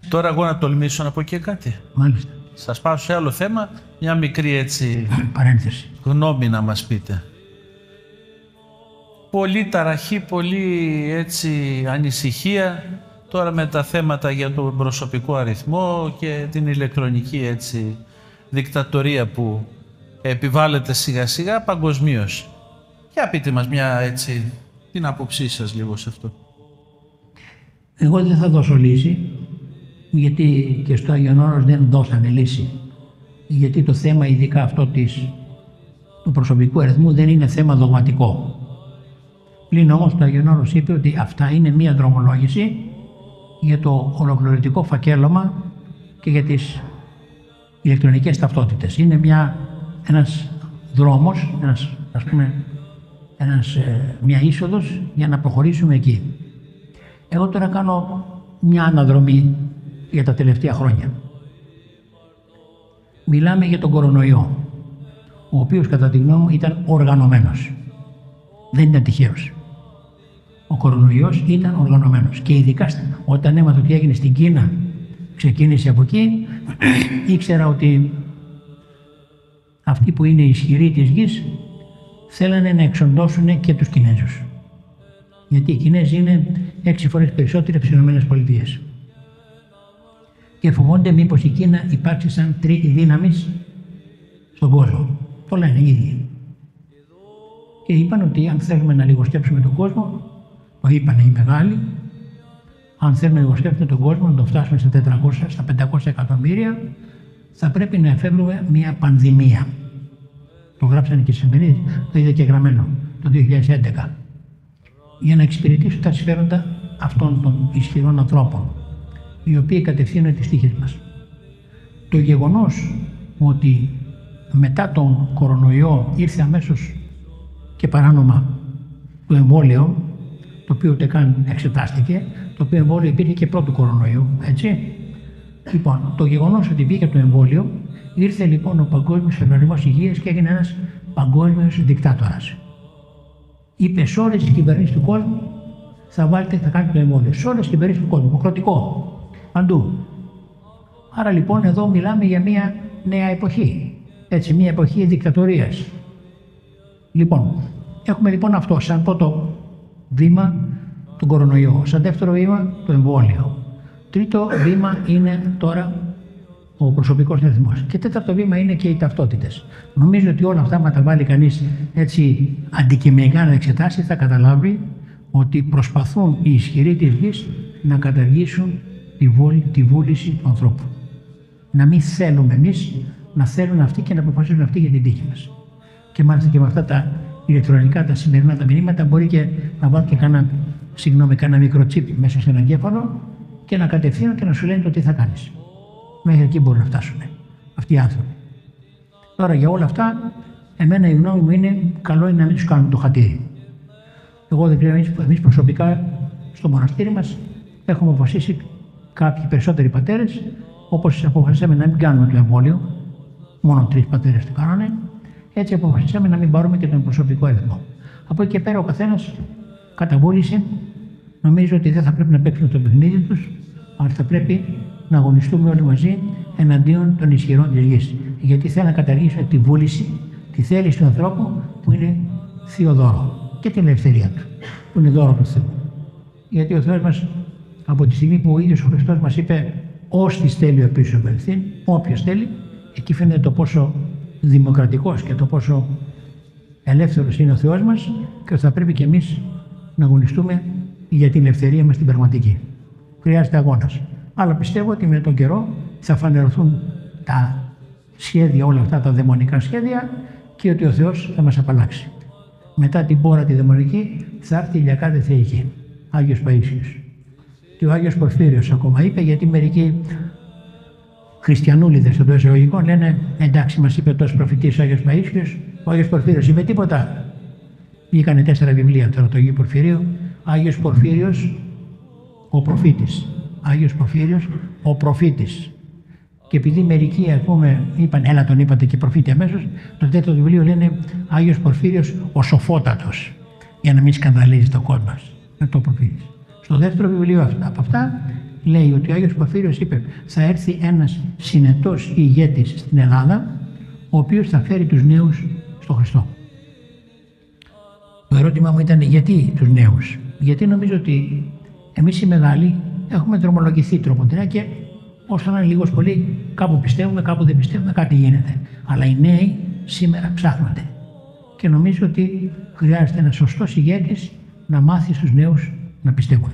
Τώρα εγώ να τολμήσω να πω και κάτι. Μάλιστα. Σας πάω σε άλλο θέμα, μια μικρή έτσι παρένθεση. γνώμη να μας πείτε. Πολύ ταραχή, πολύ έτσι ανησυχία τώρα με τα θέματα για τον προσωπικό αριθμό και την ηλεκτρονική έτσι δικτατορία που επιβάλλεται σιγά σιγά παγκοσμίως. Για πείτε μας μια έτσι την άποψή σας λίγο σε αυτό. Εγώ δεν θα δώσω λύση, γιατί και στο Άγιον Όρος δεν δώσανε λύση. Γιατί το θέμα ειδικά αυτό του προσωπικού αριθμού δεν είναι θέμα δογματικό. Πλην όμως το Άγιον Όρος είπε ότι αυτά είναι μία δρομολόγηση για το ολοκληρωτικό φακέλωμα και για τις ηλεκτρονικές ταυτότητες. Είναι ένας δρόμος, μια είσοδος για να προχωρήσουμε εκεί. Εγώ τώρα κάνω μια αναδρομή για τα τελευταία χρόνια. Μιλάμε για τον κορονοϊό, ο οποίος κατά τη γνώμη μου ήταν οργανωμένος. Δεν ήταν τυχαίος. Ο κορονοϊός ήταν οργανωμένος και ειδικά όταν έμαθα ότι έγινε στην Κίνα, ξεκίνησε από εκεί, ήξερα ότι αυτοί που είναι ισχυροί της γης θέλανε να εξοντώσουν και τους Κινέζους. Γιατί οι Κινέζοι είναι 6 φορές περισσότεροι από τις ΗΠΑ. Και φοβόνται μήπως η Κίνα υπάρξει σαν τρίτη δύναμη στον κόσμο. Το λένε οι ίδιοι. Και είπαν ότι αν θέλουμε να λιγοσκέψουμε τον κόσμο, το είπαν οι μεγάλοι, αν θέλουμε να λιγοσκέψουμε τον κόσμο, να το φτάσουμε στα 400, στα 500 εκατομμύρια, θα πρέπει να εφεύρουμε μια πανδημία. Το γράψανε και στις εφημερίδες, το είδε και γραμμένο το 2011. Για να εξυπηρετήσουν τα συμφέροντα αυτών των ισχυρών ανθρώπων, οι οποίοι κατευθύνουν τις τύχες μας. Το γεγονός ότι μετά τον κορονοϊό ήρθε αμέσως και παράνομα το εμβόλιο, το οποίο ούτε καν εξετάστηκε, το οποίο εμβόλιο υπήρχε και πρώτου κορονοϊού, έτσι. Λοιπόν, το γεγονός ότι βγήκε το εμβόλιο, ήρθε λοιπόν ο Παγκόσμιος Οργανισμός Υγείας και έγινε ένας παγκόσμιος δικτάτορας. Είπε σε όλες τις κυβερνήσεις του κόσμου, θα κάνετε το εμβόλιο. Σε όλες τις κυβερνήσεις του κόσμου, υποχρεωτικό, παντού. Άρα λοιπόν εδώ μιλάμε για μια νέα εποχή, έτσι, μια εποχή δικτατορίας. Λοιπόν, έχουμε λοιπόν αυτό σαν πρώτο βήμα τον κορονοϊό, σαν δεύτερο βήμα το εμβόλιο. Τρίτο βήμα είναι τώρα ο προσωπικός αριθμός. Και τέταρτο βήμα είναι και οι ταυτότητες. Νομίζω ότι όλα αυτά, μα τα βάλει κανείς έτσι αντικειμενικά να εξετάσει, θα καταλάβει ότι προσπαθούν οι ισχυροί της γης να καταργήσουν τη βούληση του ανθρώπου. Να μην θέλουμε εμείς, να θέλουν αυτοί και να αποφασίζουν αυτοί για την τύχη μας. Και μάλιστα και με αυτά τα ηλεκτρονικά, τα σημερινά τα μηνύματα, μπορεί και να βάλουν και κάνα μικρό τσίπ μέσα στον εγκέφαλο και να κατευθύνουν και να σου λένε το τι θα κάνεις. Μέχρι εκεί μπορούν να φτάσουν αυτοί οι άνθρωποι. Τώρα για όλα αυτά, εμένα η γνώμη μου είναι καλό είναι να μην τους κάνουμε το χατήρι. Εγώ δεν ξέρω, εμείς προσωπικά στο μοναστήρι μας έχουμε αποφασίσει κάποιοι περισσότεροι πατέρες, όπως αποφασίσαμε να μην κάνουμε το εμβόλιο, μόνο 3 πατέρες το κάνανε, έτσι αποφασίσαμε να μην πάρουμε και τον προσωπικό αριθμό. Από εκεί και πέρα ο καθένας κατά βούληση νομίζω ότι δεν θα πρέπει να παίξουν το παιχνίδι τους, αλλά θα πρέπει να αγωνιστούμε όλοι μαζί εναντίον των ισχυρών της γης. Γιατί θέλουν να καταργήσουν τη βούληση, τη θέληση του ανθρώπου που είναι θείο δώρο και την ελευθερία του, που είναι δώρο του Θεού. Γιατί ο Θεός μας, από τη στιγμή που ο ίδιος ο Χριστός μας είπε «Ώστις θέλει ο επίσης βελθήν», όποιος θέλει, εκεί φαίνεται το πόσο δημοκρατικός και το πόσο ελεύθερος είναι ο Θεός μας και θα πρέπει και εμείς να αγωνιστούμε για την ελευθερία μας την πραγματική. Χρειάζεται αγώνας. Αλλά πιστεύω ότι με τον καιρό θα φανερωθούν τα σχέδια, όλα αυτά τα δαιμονικά σχέδια και ότι ο Θεός θα μας απαλλάξει. Μετά την πόρα τη δαιμονική θα έρθει η ηλιακάτε θεϊκή, Άγιος Παΐσιος. Και ο Άγιος Πορφύριος ακόμα είπε, γιατί μερικοί χριστιανούλιδες των εισαγωγικών λένε εντάξει, μας είπε τόσο προφητής ο Άγιος Παΐσιος, ο Άγιος Πορφύριος είπε τίποτα. Βγήκανε 4 βιβλία τώρα του Αγίου Πορφυρίου. Άγιος Πορφύριος ο προφήτης. Άγιος Πορφύριος ο προφήτης. Και επειδή μερικοί είπαν, έλα τον είπατε και προφήτη αμέσως, το 4ο βιβλίο λένε Άγιος Πορφύριος ο σοφότατος, για να μην σκανδαλίζει το κόσμο μας με το προφήτης. Στο δεύτερο βιβλίο από αυτά λέει ότι ο Άγιος Πορφύριος είπε θα έρθει ένας συνετός ηγέτης στην Ελλάδα, ο οποίος θα φέρει τους νέους στο Χριστό. Το ερώτημά μου ήταν γιατί τους νέους. Γιατί νομίζω ότι εμείς οι μεγάλοι έχουμε δρομολογηθεί τροποντινά και όσο να είναι λίγος πολύ κάπου πιστεύουμε, κάπου δεν πιστεύουμε, κάτι γίνεται. Αλλά οι νέοι σήμερα ψάχνονται. Και νομίζω ότι χρειάζεται ένας σωστός ηγέτης να μάθει στους νέους να πιστεύουν.